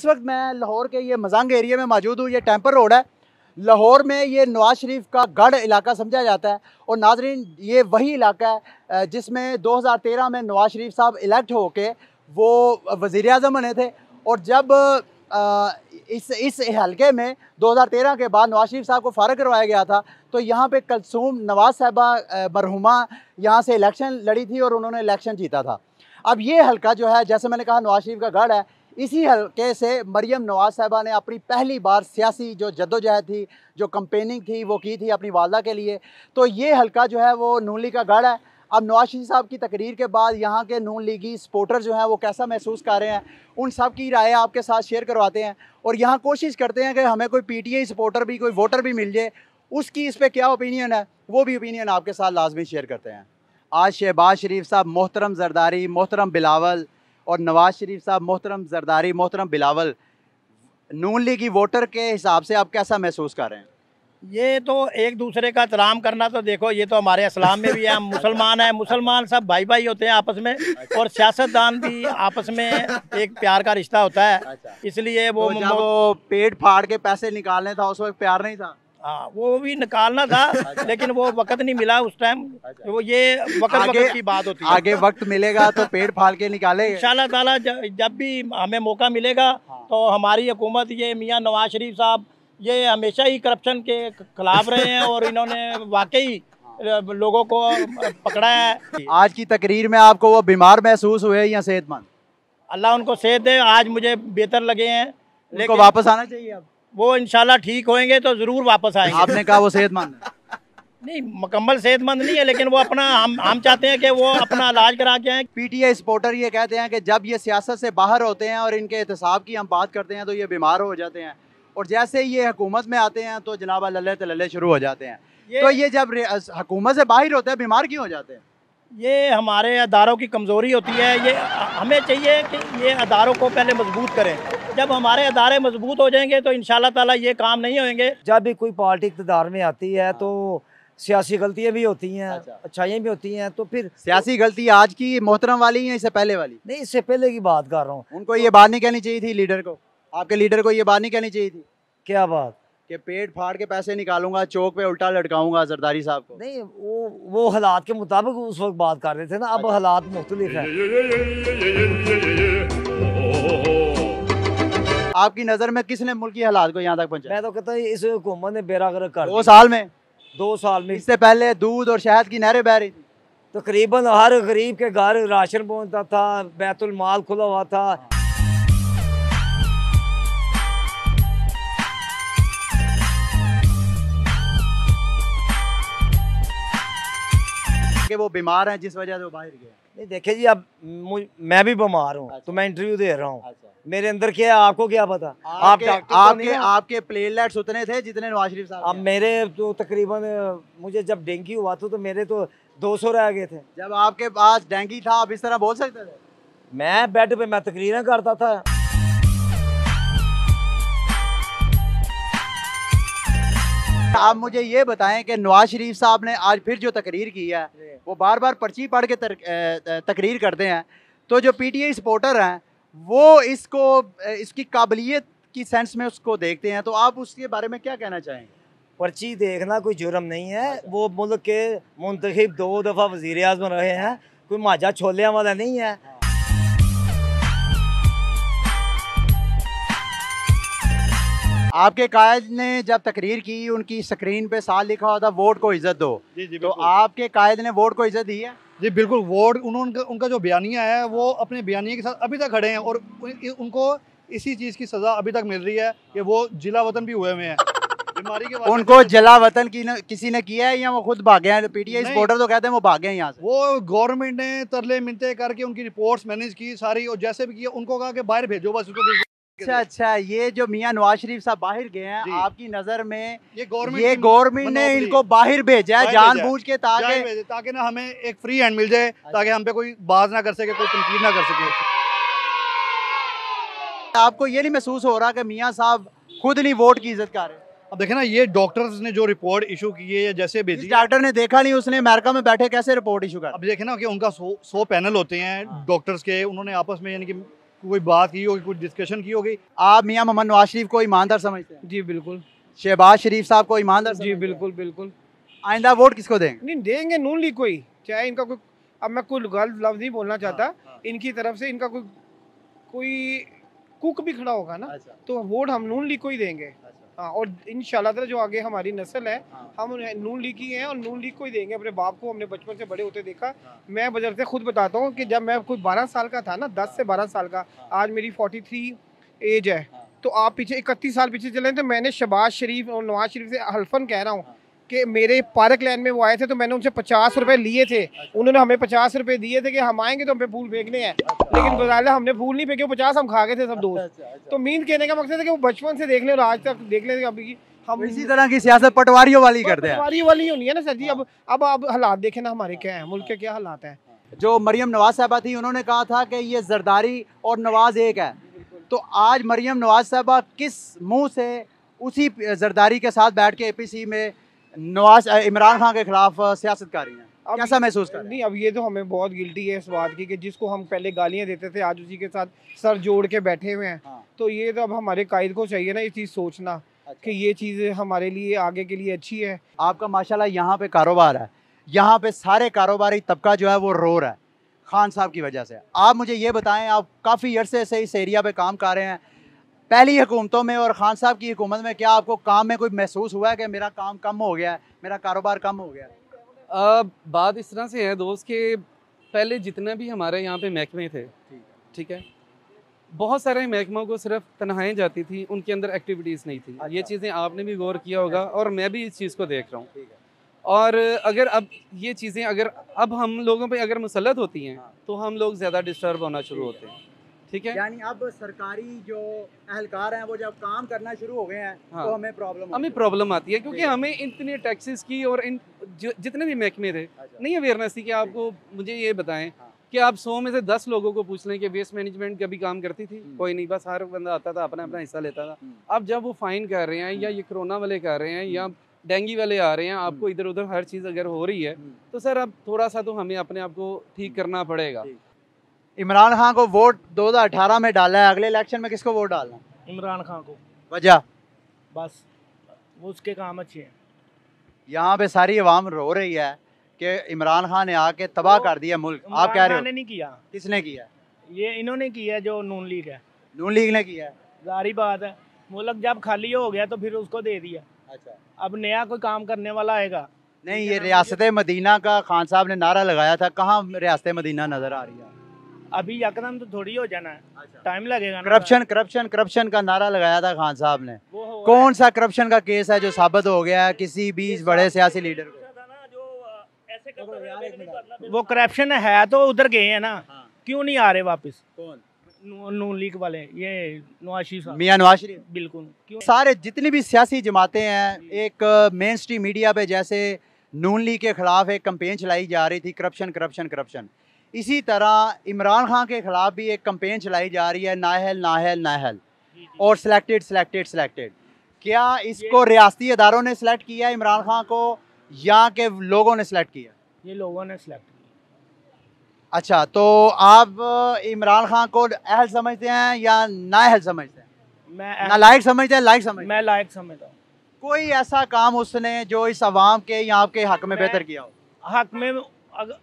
इस वक्त मैं लाहौर के ये मजंग एरिया में मौजूद हूँ। ये टेम्पल रोड है। लाहौर में ये नवाज शरीफ का गढ़ इलाका समझा जाता है। और नाजरीन, ये वही इलाका है जिसमें 2013 में नवाज शरीफ साहब इलेक्ट होके वो वज़ीर आज़म बने थे। और जब इस हलके में 2013 के बाद नवाज शरीफ साहब को फारग करवाया गया था, तो यहाँ पे कलसूम नवाज साहबा मरहुमा यहाँ से इलेक्शन लड़ी थी और उन्होंने इलेक्शन जीता था। अब ये हलका जो है, जैसे मैंने कहा, नवाज शरीफ का गढ़ है। इसी हलके से मरियम नवाज साहबा ने अपनी पहली बार सियासी जो जद्दोजहद थी, जो कंपेनिंग थी, वो की थी अपनी वालदा के लिए। तो ये हलका जो है वो नून लीग का गढ़ है। अब नवाज शरीफ साहब की तकरीर के बाद यहाँ के नून लीगी सपोर्टर जो हैं वो कैसा महसूस कर रहे हैं, उन सब की राय आपके साथ शेयर करवाते हैं। और यहाँ कोशिश करते हैं कि हमें कोई पीटीआई सपोर्टर भी, कोई वोटर भी मिल जाए, उसकी इस पर क्या ओपिनियन है, वो भी ओपिनियन आपके साथ लाजमी शेयर करते हैं। आज शहबाज शरीफ साहब, मोहतरम जरदारी, मोहतरम बिलावल, और नवाज शरीफ साहब, मोहतरम जरदारी, मोहतरम बिलावल, नून लीगी वोटर के हिसाब से आप कैसा महसूस कर रहे हैं? ये तो एक दूसरे का एहतराम करना, तो देखो ये तो हमारे इस्लाम में भी है। हम मुसलमान हैं, मुसलमान सब भाई भाई होते हैं आपस में। और सियासतदान भी आपस में एक प्यार का रिश्ता होता है। इसलिए वो तो जब वो पेट फाड़ के पैसे निकालने था उस वक्त प्यार नहीं था? हाँ, वो भी निकालना था लेकिन वो वक्त नहीं मिला उस टाइम। वो ये वक्त की बात होती है। आगे वक्त मिलेगा तो पेट फाड़ के निकालेंगे इंशाल्लाह ताला। जब भी हमें मौका मिलेगा तो हमारी हुकूमत, ये मियाँ नवाज शरीफ साहब, ये हमेशा ही करप्शन के खिलाफ रहे हैं और इन्होंने वाकई लोगों को पकड़ा है। आज की तकरीर में आपको वो बीमार महसूस हुए या सेहतमंद? अल्लाह उनको सेहत दे। आज मुझे बेहतर लगे हैं, लेकिन वापस आना चाहिए। अब वो इंशाल्लाह ठीक होंगे तो ज़रूर वापस आएंगे। आपने कहा वो सेहतमंद नहीं, मुकम्मल सेहतमंद नहीं है, लेकिन वो अपना हम चाहते हैं कि वो अपना इलाज करा के आए। पीटीआई सपोर्टर ये कहते हैं कि जब ये सियासत से बाहर होते हैं और इनके एहतसाब की हम बात करते हैं तो ये बीमार हो जाते हैं, और जैसे ये हुकूमत में आते हैं तो जनाब लल्ले तल्ले शुरू हो जाते हैं। तो ये जब हुकूमत से बाहर होते हैं बीमार क्यों हो जाते हैं? ये हमारे अदारों की कमज़ोरी होती है। ये हमें चाहिए कि ये अदारों को पहले मजबूत करें। जब हमारे अदारे मजबूत हो जाएंगे तो इंशाल्लाह ताला ये काम नहीं होंगे। जब भी कोई पार्टी इक़्तिदार में आती है तो सियासी गलतियाँ भी होती हैं, अच्छाइयाँ भी होती हैं। तो फिर सियासी गलती आज की मोहतरम वाली या इससे पहले वाली? नहीं, इससे पहले की बात कर रहा हूँ। उनको ये बात नहीं कहनी चाहिए थी लीडर को, आपके लीडर को ये बात नहीं कहनी चाहिए थी? क्या बात? कि पेट फाड़ के पैसे निकालूंगा, चौक पे उल्टा लटकाऊंगा जरदारी साहब को। नहीं, वो हालात के मुताबिक उस वक्त बात कर रहे थे ना। अब हालात मुख्तलिफ हैं। आपकी नज़र में किसने मुल्क की हालात को यहाँ तक पहुँचाया? मैं तो कहता हूँ इस हुकूमत ने बेड़ा गर्क कर 2 साल में। 2 साल में। इससे पहले दूध और शहद की नहरें बह रही थी। तकरीबन हर गरीब के घर राशन पहुँचता था, बैतुल माल खुला हुआ था। कि वो बीमार हैं जिस वजह से वो बाहर गए। नहीं, देखिए जी, अब मैं भी बीमार हूँ। तो मैं इंटरव्यू दे रहा हूँ। मेरे अंदर क्या है आपको क्या पता? आपके प्लेटलेट्स उतने थे जितने नवाज शरीफ साहब। अब मेरे तो तकरीबन, मुझे जब डेंगू हुआ था तो मेरे तो 200 रह गए थे। जब आपके पास डेंगू था आप इस तरह बोल सकते थे? मैं बेड पे मैं तकरीरें करता था। आप मुझे ये बताएं कि नवाज शरीफ साहब ने आज फिर जो तकरीर की है, वो बार बार पर्ची पढ़ के तकरीर करते हैं, तो जो पीटीआई सपोर्टर हैं वो इसकी काबिलियत की सेंस में उसको देखते हैं, तो आप उसके बारे में क्या कहना चाहेंगे? पर्ची देखना कोई जुर्म नहीं है। वो मुल्क के मुंतखब 2 दफ़ा वज़ीर आज़म रहे हैं, कोई माजा छोले वाला नहीं है। आपके कायद ने जब तकरीर की, उनकी स्क्रीन पे साथ लिखा हुआ था वोट को इज्जत दो। जी, तो आपके कायद ने वोट को इज्जत दी है? जी बिल्कुल। वोट उनका जो बयानिया है वो अपने बयानिए के साथ अभी तक खड़े हैं और उनको इसी चीज़ की सज़ा अभी तक मिल रही है कि वो जिला वतन भी हुए हैं बीमारी के। उनको जला वतन किसी ने किया है या वो खुद भागे हैं? पीटीआई सपोर्टर तो कहते हैं वो भागे हैं यहाँ से। वो गवर्नमेंट ने तरले मिनते करके उनकी रिपोर्ट्स मैनेज की सारी, और जैसे भी किया उनको कहा कि बाहर भेजो बस उसको। अच्छा, ये जो मियां नवाज शरीफ साहब बाहर गए हैं, आपकी नज़र में ये गवर्नमेंट ने इनको बाहर भेजा है जानबूझ के, ताकि ना हमें एक फ्री हैंड मिल जाए, ताकि हम पे कोई बात ना कर सके, कोई तनकीद ना कर सके। आपको ये नहीं महसूस हो रहा कि मियां साहब खुद नहीं वोट की इज्जत कर रहे? अब देखे ना, ये डॉक्टर्स ने जो रिपोर्ट इशू की है या जैसे भेजी, डॉक्टर ने देखा नहीं, उसने अमेरिका में बैठे कैसे रिपोर्ट इशू कर? अब देखे ना कि उनका 100 पैनल होते हैं डॉक्टर्स के, उन्होंने आपस में यानी कि कोई बात की होगी, कोई डिस्कशन की होगी। आप मियां मोहम्मद नवाज शरीफ को ईमानदार समझते हैं? जी बिल्कुल। शहबाज शरीफ साहब को ईमानदार जी समझते हैं? बिल्कुल बिल्कुल। आइंदा वोट किसको देंगे? नहीं देंगे नून लीग को ही, चाहे इनका कोई, अब मैं कोई गलत लफ्ज नहीं बोलना चाहता, इनकी तरफ से इनका कोई कुक भी खड़ा होगा ना, तो वोट हम नून लीग को ही देंगे। हाँ, और इंशाल्लाह ताला जो आगे हमारी नस्ल है, हम नून लीग की हैं और नून लीग को ही देंगे। अपने बाप को हमने बचपन से बड़े होते देखा। मैं बजरते खुद बताता हूँ कि जब मैं कोई 12 साल का था ना, 10 से 12 साल का, आज मेरी 43 एज है, तो आप पीछे 31 साल पीछे चलें तो मैंने शहबाज शरीफ और नवाज शरीफ से हल्फन कह रहा हूँ कि मेरे पार्क लैंड में वो आए थे तो मैंने उनसे 50 रुपए लिए थे, उन्होंने हमें 50 रुपए दिए थे कि हम आएंगे तो हमें फूल फेंकने हैं, लेकिन गुजारा हमने फूल नहीं फेंके, 50 हम खा गए थे सब दोस्त। तो मीन कहने का मकसद है कि वो बचपन से देख ले और आज तक देख ले, अभी हम इसी तरह की सियासत पटवारियों वाली करते हैं। पटवारी वाली होनी है ना सर जी। अब हालात देखें ना हमारे क्या है, मुल्क के क्या हालात हैं। जो मरियम नवाज साहबा थी, उन्होंने कहा था कि ये जरदारी और नवाज एक है, तो आज मरियम नवाज साहबा किस मुंह से उसी जरदारी के साथ बैठ के APC में इमरान खान के खिलाफ सियासत कर रही हैं? कैसा महसूस कर रही हैं? नहीं, अब ये तो हमें बहुत गिल्टी है इस बात की कि जिसको हम पहले गालियां देते थे आज उसी के साथ सर जोड़ के बैठे हुए हैं। तो ये तो अब हमारे कायद को चाहिए ना ये चीज़ सोचना कि ये चीज़ हमारे लिए आगे के लिए अच्छी है। आपका माशाल्लाह यहाँ पे कारोबार है, यहाँ पे सारे कारोबारी तबका जो है वो रो रहा है खान साहब की वजह से। आप मुझे ये बताएं, आप काफ़ी अरसे से इस एरिया पे काम कर रहे हैं, पहली हुकूमतों में और खान साहब की हुकूमत में क्या आपको काम में कोई महसूस हुआ है कि मेरा काम कम हो गया है, मेरा कारोबार कम हो गया है? बात इस तरह से है दोस्त कि पहले जितने भी हमारे यहाँ पे महकमे थे, ठीक है, बहुत सारे महकमों को सिर्फ तनख्वाहें जाती थी, उनके अंदर एक्टिविटीज़ नहीं थी। ये चीज़ें आपने भी गौर किया होगा और मैं भी इस चीज़ को देख रहा हूँ। और अगर अब ये चीज़ें अगर अब हम लोगों पे अगर मुसल्लत होती हैं तो हम लोग ज़्यादा डिस्टर्ब होना शुरू होते हैं, ठीक है। यानी अब सरकारी जो अहलकार हैं वो जब काम करना शुरू हो गए हैं तो हमें प्रॉब्लम आती है क्योंकि हमें इतने टैक्सेस की और इन जितने भी महकमे थे नहीं अवेयरनेस थी कि आपको मुझे ये बताएं कि आप 100 में से 10 लोगों को पूछ लें कि वेस्ट मैनेजमेंट कभी काम करती थी? कोई नहीं, बस हर बंदा आता था अपना अपना हिस्सा लेता था। अब जब वो फाइन कर रहे हैं या ये कोरोना वाले कर रहे हैं या डेंगू वाले आ रहे हैं, आपको इधर उधर हर चीज़ अगर हो रही है तो सर अब थोड़ा सा तो हमें अपने आप को ठीक करना पड़ेगा। इमरान खान को वोट 2018 में डाला है, अगले इलेक्शन में किसको वोट डालना? इमरान खान को। वजह? बस वो उसके काम अच्छे हैं। यहाँ पे सारी अवाम रो रही है कि इमरान खान ने आके तबाह कर दिया मुल्क। आप कह रहे हो? नहीं किया। किसने किया? ये इन्होंने किया जो नून लीग है। नून लीग ने किया है? जारी बात है, मुल्क जब खाली हो गया तो फिर उसको दे दिया। अच्छा, अब नया कोई काम करने वाला आएगा नहीं। ये रियासत मदीना का खान साहब ने नारा लगाया था, कहाँ रियासत मदीना नजर आ रही है? अभी यकदम तो थोड़ी हो जाना है, टाइम लगेगा ना। करप्शन करप्शन करप्शन का नारा लगाया था खान साहब ने। वो कौन सा करप्शन का केस है जो साबित हो गया है किसी भी बड़े सियासी लीडर को? वो करप्शन है तो उधर गए हैं ना। क्यों नहीं आ रहे वापस? कौन? नून लीग वाले, ये नवाज शरीफ साहब। मियां नवाज शरीफ। बिल्कुल। क्यों? सारे जितनी भी सियासी जमातें हैं, एक मेन स्ट्रीम मीडिया पे जैसे नून लीग के खिलाफ एक कैंपेन चलाई जा रही थी, करप्शन करप्शन करप्शन, इसी तरह इमरान खान के खिलाफ भी एक कैंपेन चलाई जा रही है, नाहल नाहल नाहल और सिलेक्टेड सिलेक्टेड सिलेक्टेड। क्या इसको रियासती अदारों ने सिलेक्ट किया इमरान खान को या के लोगों ने सिलेक्ट किया? ये लोगों ने सिलेक्ट किया। अच्छा, तो आप इमरान खान को अहल समझते हैं या नाअहल समझते हैं? मैं नालायक समझते हैं, लायक समझते हैं? मैं लायक समझता हूँ। कोई ऐसा काम उसने जो इस आवाम के या आपके हक में बेहतर किया हो? हक में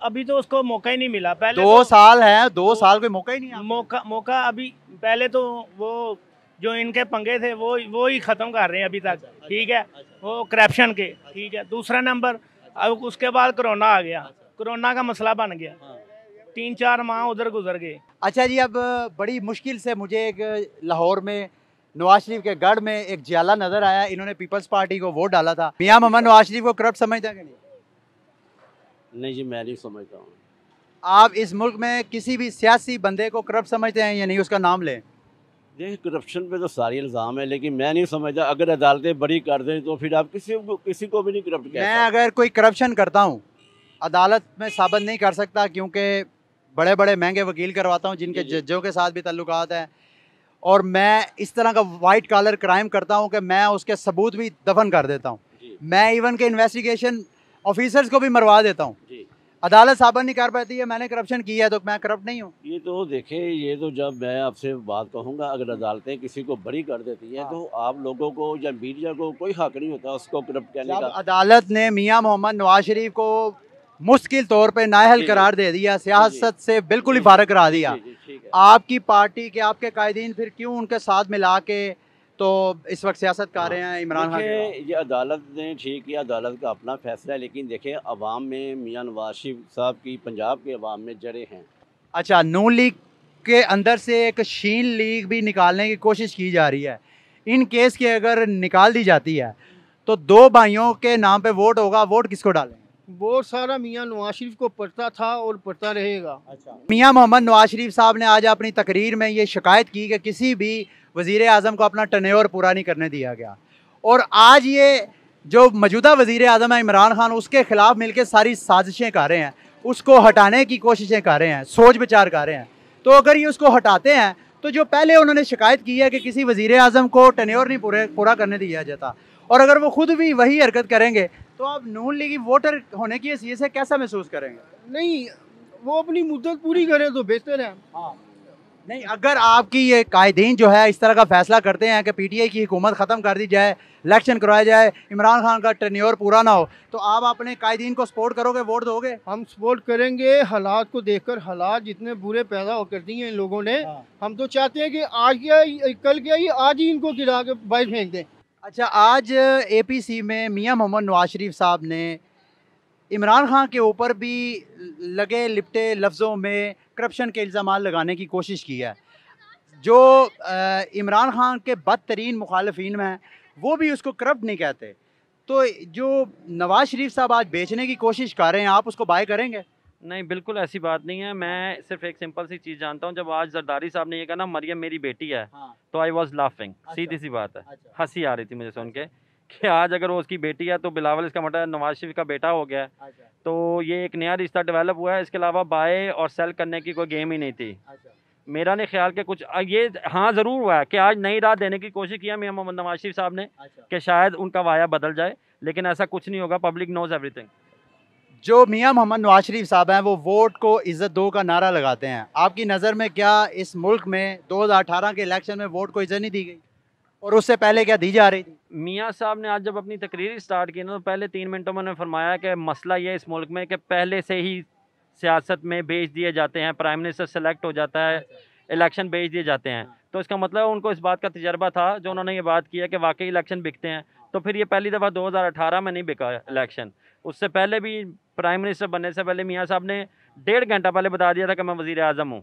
अभी तो उसको मौका ही नहीं मिला। पहले 2 साल है, 2 साल कोई मौका ही नहीं है। मौका अभी पहले तो वो जो इनके पंगे थे वो ही खत्म कर रहे हैं अभी तक, ठीक है, वो करप्शन के, ठीक है। दूसरा नंबर, अब उसके बाद कोरोना आ गया, कोरोना का मसला बन गया, 3-4 माह उधर गुजर गए। अच्छा जी, अब बड़ी मुश्किल से मुझे एक लाहौर में नवाज शरीफ के गढ़ में एक जियाला नजर आया, इन्होंने पीपल्स पार्टी को वोट डाला था। मियां मोहम्मद नवाज शरीफ को करप्ट समझते हैं कि नहीं? नहीं जी, मैं नहीं समझता हूँ। आप इस मुल्क में किसी भी सियासी बंदे को करप्ट समझते हैं या नहीं? उसका नाम लें। देखिए, करप्शन पे तो सारी इल्ज़ाम है, लेकिन मैं नहीं समझता अगर अदालतें बरी कर दें तो फिर आप किसी को भी नहीं करप्ट कह सकते। मैं अगर कोई करप्शन करता हूँ अदालत में साबित नहीं कर सकता, क्योंकि बड़े बड़े महंगे वकील करवाता हूँ जिनके जजों के साथ भी ताल्लुकात हैं, और मैं इस तरह का वाइट कॉलर क्राइम करता हूँ कि मैं उसके सबूत भी दफन कर देता हूँ। मैं इवन के इन्वेस्टिगेशन ऑफिसर्स को भी मरवा देता हूँ। अदालत साबित नहीं कर पाती है मैंने करप्शन किया है तो मैं करप्ट नहीं हूँ। ये तो देखें, ये तो जब मैं आपसे बात कहूँगा, अगर अदालतें किसी को बरी कर देती हैं तो आप लोगों को या मीडिया को कोई हक नहीं होता उसको करप्ट कहने जब का। अदालत ने मियां मोहम्मद नवाज शरीफ को मुश्किल तौर पे नाअहल करार दे दिया, सियासत से बिल्कुल ही फारग करा दिया, ठीक है। आपकी पार्टी के आपके कायदीन फिर क्यों उनके साथ मिला के तो इस वक्त सियासत कर रहे हैं इमरान खान? देखिए, ये अदालत ने ठीक किया, अदालत का अपना फैसला है, लेकिन देखिए अवाम में मियां नवाज शरीफ साहब की, पंजाब के अवाम में जड़ें हैं। अच्छा, नून लीग के अंदर से एक शीन लीग भी निकालने की कोशिश की जा रही है। इन केस के अगर निकाल दी जाती है तो दो भाइयों के नाम पे वोट होगा, वोट किसको डालेंगे? वोट सारा मियां नवाज शरीफ को पड़ता था और पड़ता रहेगा। मियां मोहम्मद नवाज शरीफ साहब ने आज अपनी तकरीर में ये शिकायत की कि किसी भी वज़ीर आज़म को अपना टर्नओवर पूरा नहीं करने दिया गया, और आज ये जो मौजूदा वज़ीर आज़म है इमरान खान, उसके ख़िलाफ़ मिलकर सारी साजिशें कर रहे हैं, उसको हटाने की कोशिशें कर रहे हैं, सोच विचार कर रहे हैं। तो अगर ये उसको हटाते हैं तो जो पहले उन्होंने शिकायत की है कि किसी वज़ीर आज़म को टर्नओवर नहीं पूरा करने दिया जाता, और अगर वो खुद भी वही हरकत करेंगे तो आप नून लीगी वोटर होने की हैसियत से कैसा महसूस करेंगे? नहीं, वो अपनी मुद्दत पूरी करें तो बेहतर है। नहीं, अगर आपकी ये कायदीन जो है इस तरह का फैसला करते हैं कि पीटीआई की हुकूमत ख़त्म कर दी जाए, इलेक्शन करवाया जाए, इमरान खान का टर्नओवर पूरा ना हो, तो आप अपने कायदीन को सपोर्ट करोगे, वोट दोगे? हम सपोर्ट करेंगे। हालात को देखकर, हालात जितने बुरे पैदा हो कर दिए इन लोगों ने, हम तो चाहते हैं कि आज क्या कल क्या ही आज ही इनको गिरा के बाहर फेंक दें। अच्छा, आज एपीसी में मियां मोहम्मद नवाज शरीफ साहब ने इमरान खान के ऊपर भी लगे लिपटे लफ्ज़ों में करप्शन के इल्ज़ाम लगाने की कोशिश की है। जो इमरान खान के बदतरीन मुखालफीन में हैं वो भी उसको करप्ट नहीं कहते, तो जो नवाज शरीफ साहब आज बेचने की कोशिश कर रहे हैं, आप उसको बाय करेंगे? नहीं, बिल्कुल ऐसी बात नहीं है। मैं सिर्फ एक सिंपल सी चीज़ जानता हूँ, जब आज जरदारी साहब ने ये कहा ना मरियम मेरी बेटी है, तो आई वॉज लाफिंग। सीधी सी बात है, हंसी आ रही थी मुझे सुन के कि आज अगर वो उसकी बेटी है तो बिलावल इसका मतलब नवाज शरीफ का बेटा हो गया है। तो ये एक नया रिश्ता डेवलप हुआ है, इसके अलावा बाय और सेल करने की कोई गेम ही नहीं थी। मेरा नहीं ख्याल कि कुछ ये हाँ ज़रूर हुआ है कि आज नई राह देने की कोशिश किया मियां मोहम्मद नवाज शरीफ साहब ने कि शायद उनका वाया बदल जाए, लेकिन ऐसा कुछ नहीं होगा। Public knows everything. जो मियां मोहम्मद नवाज शरीफ साहब हैं वो वोट को इज़्ज़त दो का नारा लगाते हैं, आपकी नज़र में क्या इस मुल्क में 2018 के इलेक्शन में वोट को इज़्ज़त नहीं दी गई, और उससे पहले क्या दी जा रही थी? मियां साहब ने आज जब अपनी तकरीर स्टार्ट की ना, तो पहले 3 मिनटों में उन्होंने फरमाया कि मसला ये है इस मुल्क में कि पहले से ही सियासत में भेज दिए जाते हैं, प्राइम मिनिस्टर सेलेक्ट हो जाता है, इलेक्शन भेज दिए जाते हैं। तो इसका मतलब उनको इस बात का तजर्बा था, जो उन्होंने ये बात की है कि वाकई इलेक्शन बिकते हैं। तो फिर ये पहली दफ़ा 2018 में नहीं बिका इलेक्शन, उससे पहले भी प्राइम मिनिस्टर बनने से पहले मियां साहब ने 1.5 घंटा पहले बता दिया था कि मैं वज़ीर आज़म हूँ।